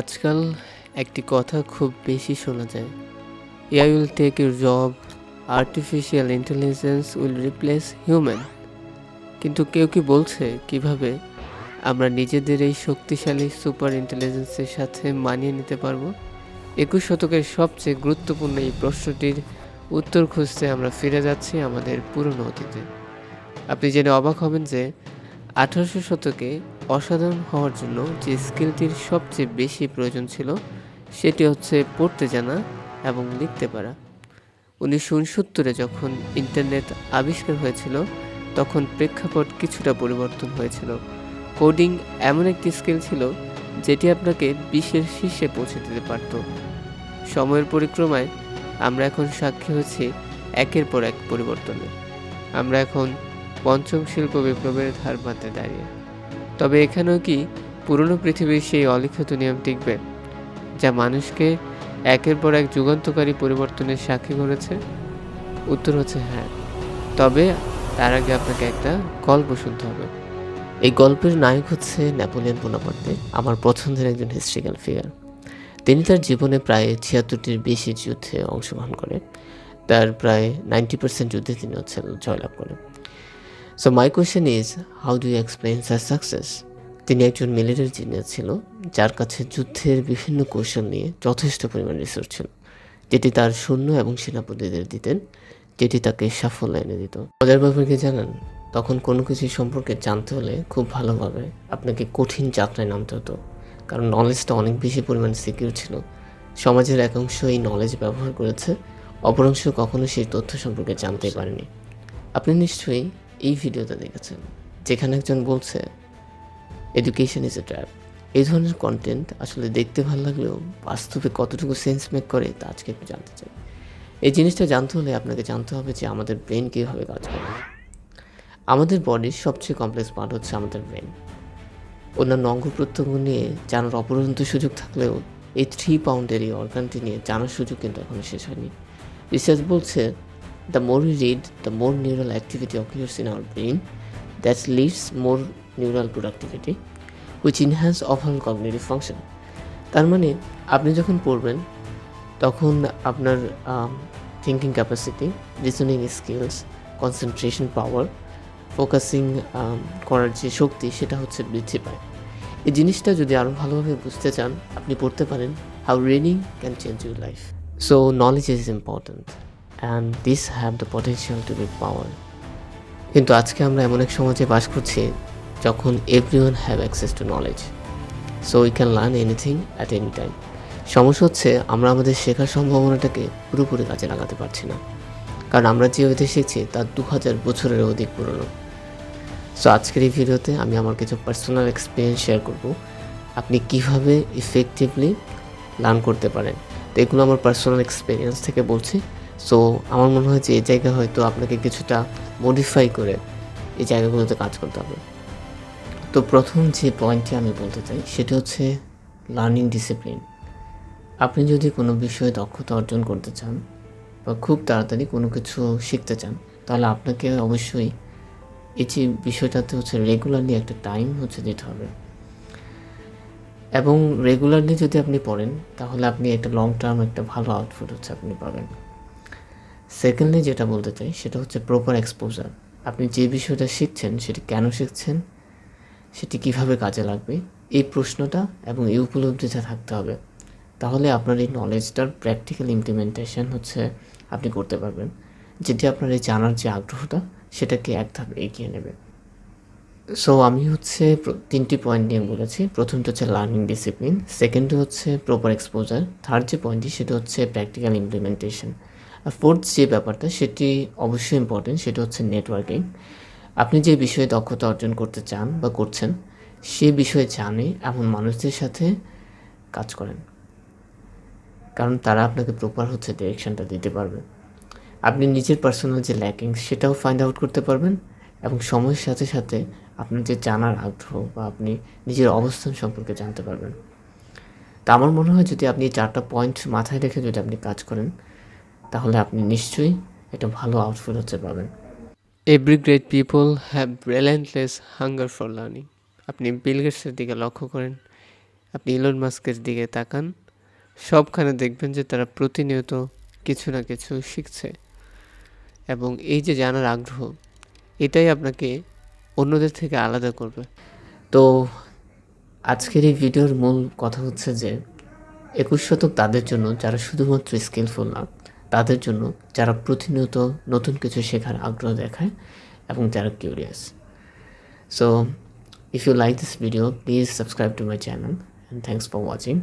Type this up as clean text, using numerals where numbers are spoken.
আজকাল একটি কথা খুব বেশি শোনা যায়। AI will take your job, artificial intelligence will replace human. কিন্তু কেউ কি বলছে কিভাবে আমরা নিজেদের এই শক্তিশালী সুপার ইন্টেলিজেন্সের সাথে মানিয়ে নিতে পারবো? 21 শতকের সবচেয়ে গুরুত্বপূর্ণ এই প্রশ্নটির উত্তর খুঁজতে আমরা ফিরে যাচ্ছি আমাদের পুরনো অতীতে। আপনি জেনে অবাক হবেন যে 1800 শতকে অসাধারণ হওয়ার জন্য যে স্কিলটির সবচেয়ে বেশি প্রয়োজন ছিল সেটি হচ্ছে পড়তে জানা এবং লিখতে পারা। 1969-এ যখন ইন্টারনেট আবিষ্কার হয়েছিল তখন প্রেক্ষাপট কিছুটা পরিবর্তন হয়েছিল। কোডিং এমন একটি স্কিল ছিল যেটি আপনাকে বিশ্বের শীর্ষে পৌঁছে দিতে পারত। সময়ের পরিক্রমায় আমরা এখন সাক্ষী হচ্ছি একের পর এক পরিবর্তনে। আমরা এখন পঞ্চম শিল্প বিপ্লবের ধার প্রান্তে দাঁড়িয়ে। তবে এখানেও কি পুরনো পৃথিবীর সেই অলিখিত নিয়ম টিকবে যা মানুষকে একের পর এক যুগান্তকারী পরিবর্তনের সাক্ষী করেছে? উত্তর হচ্ছে হ্যাঁ। তবে তার আগে আপনাকে একটা গল্প শুনতে হবে। এই গল্পের নায়ক হচ্ছে নেপোলিয়ন বোনাপার্টে, আমার পছন্দের একজন হিস্ট্রিক্যাল ফিগার। তিনি তার জীবনে প্রায় 76টির বেশি যুদ্ধে অংশগ্রহণ করে। তার প্রায় 90% যুদ্ধে তিনি জয়লাভ করেন। So my question is, how do you explain such success? তিনি একজন মিলিটারি জিনিয়াস ছিল যার কাছে যুদ্ধের বিভিন্ন কৌশল নিয়ে যথেষ্ট পরিমাণ রিসোর্স ছিল, যেটি তার সৈন্য এবং সেনাপতিদের দিতেন, যেটি তাকে সাফল্য এনে দিত। মজার ব্যাপার কি জানেন, তখন কোনো কিছু সম্পর্কে জানতে হলে খুব ভালোভাবে আপনাকে কঠিন যাত্রায় নামতে হতো, কারণ নলেজটা অনেক বেশি পরিমাণ সিকিউর ছিল। সমাজের এক অংশ এই নলেজ ব্যবহার করেছে, অপর অংশ কখনো সেই তথ্য সম্পর্কে জানতেই পারেনি। আপনি নিশ্চয়ই এই ভিডিওটা দেখেছেন যেখানে একজন বলছে এডুকেশন ইজ এ ট্র্যাপ। এই ধরনের কন্টেন্ট আসলে দেখতে ভালো লাগলেও বাস্তবে কতটুকু সেন্স মেক করে তা আজকে একটু জানতে চাই। এই জিনিসটা জানতে হলে আপনাকে জানতে হবে যে আমাদের ব্রেন কীভাবে কাজ করে। আমাদের বডির সবচেয়ে কমপ্লেক্স পার্ট হচ্ছে আমাদের ব্রেন। অন্যান্য অঙ্গ প্রত্যঙ্গ নিয়ে জানার অপরন্ত সুযোগ থাকলেও এই 3 পাউন্ডের এই অর্গানটি নিয়ে জানার সুযোগ কিন্তু এখনও শেষ হয়নি। রিসার্চ বলছে the more we read, the more neural activity occurs in our brain, that leads more neural productivity which enhance overall cognitive function. তার মানে আপনি যখন পড়বেন তখন আপনার thinking capacity, reasoning skills, concentration power, focusing করার যে শক্তি সেটা হচ্ছে বৃদ্ধি পায়। এই জিনিসটা যদি আরও ভালোভাবে বুঝতে চান আপনি পড়তে পারেন how reading can change your life. So knowledge is important and this have the potential to be power. কিন্তু আজকে আমরা এমন এক সমাজে বাস করছি যখন everyone have access to knowledge, so we can learn anything at any time. সমস্যা হচ্ছে আমরা আমাদের শেখার সম্ভাবনাটাকে পুরোপুরি কাজে লাগাতে পারছি না, কারণ আমরা যে ওইটা শিখছি তা 2000 বছরের অধিক পুরনো। সো আজকের এই ভিডিওতে আমি আমার কিছু পার্সোনাল এক্সপিরিয়েন্স শেয়ার করব আপনি কিভাবে ইফেক্টিভলি লার্ন করতে পারেন। তো এগুলো আমার পার্সোনাল এক্সপিরিয়েন্স থেকে বলছি। সো আমার মনে হয় যে এই জায়গায় হয়তো আপনাকে কিছুটা মডিফাই করে এই জায়গাগুলোতে কাজ করতে হবে। তো প্রথম যে পয়েন্টটি আমি বলতে চাই সেটা হচ্ছে লার্নিং ডিসিপ্লিন। আপনি যদি কোনো বিষয়ে দক্ষতা অর্জন করতে চান বা খুব তাড়াতাড়ি কোনো কিছু শিখতে চান তাহলে আপনাকে অবশ্যই এই যে বিষয়টাতে হচ্ছে রেগুলারলি একটা টাইম দিতে হবে, এবং রেগুলারলি যদি আপনি পড়েন তাহলে আপনি একটা লং টার্ম একটা ভালো আউটপুট আপনি পাবেন। সেকেন্ডলি যেটা বলতে চাই সেটা হচ্ছে প্রপার এক্সপোজার। আপনি যে বিষয়টা শিখছেন সেটি কেন শিখছেন, সেটি কিভাবে কাজে লাগবে, এই প্রশ্নটা এবং এই উপলব্ধিটা থাকতে হবে। তাহলে আপনার এই নলেজটার প্র্যাকটিক্যাল ইমপ্লিমেন্টেশন আপনি করতে পারবেন, যেটি আপনার এই জানার যে আগ্রহটা সেটাকে এক ধাপ এগিয়ে নেবে। সো আমি 3টি পয়েন্ট নিয়ে বলেছি। প্রথমটা হচ্ছে লার্নিং ডিসিপ্লিন, সেকেন্ডটি হচ্ছে প্রপার এক্সপোজার, থার্ড যে পয়েন্টটি সেটা হচ্ছে প্র্যাকটিক্যাল ইমপ্লিমেন্টেশন, আর ফোর্থ যে ব্যাপারটা সেটি অবশ্যই ইম্পর্টেন্ট, সেটা হচ্ছে নেটওয়ার্কিং। আপনি যে বিষয়ে দক্ষতা অর্জন করতে চান বা করছেন সে বিষয়ে জানে এমন মানুষদের সাথে কাজ করেন, কারণ তারা আপনাকে প্রপার ডিরেকশনটা দিতে পারবে। আপনি নিজের পার্সোনাল যে ল্যাকিংস সেটাও ফাইন্ড আউট করতে পারবেন, এবং সময়ের সাথে সাথে আপনার যে জানার আগ্রহ বা আপনি নিজের অবস্থান সম্পর্কে জানতে পারবেন। তা আমার মনে হয় যদি আপনি 4টা পয়েন্ট মাথায় রেখে যদি আপনি কাজ করেন তাহলে আপনি নিশ্চয়ই একটা ভালো আউটপুট পাবেন। Every great people have relentless hunger for learning. আপনি বিল গেটসের দিকে লক্ষ্য করেন, আপনি ইলন মাস্কের দিকে তাকান, সবখানে দেখবেন যে তারা প্রতিনিয়ত কিছু না কিছু শিখছে, এবং এই যে জানার আগ্রহ, এটাই আপনাকে অন্যদের থেকে আলাদা করবে। তো আজকের এই ভিডিওর মূল কথা হচ্ছে যে 21 শতক তাদের জন্য যারা শুধুমাত্র স্কিলফুল না, তাদের জন্য যারা প্রতিনিয়ত নতুন কিছু শেখার আগ্রহ দেখায় এবং যারা curious. So if you like this video, please subscribe to my channel, and thanks for watching.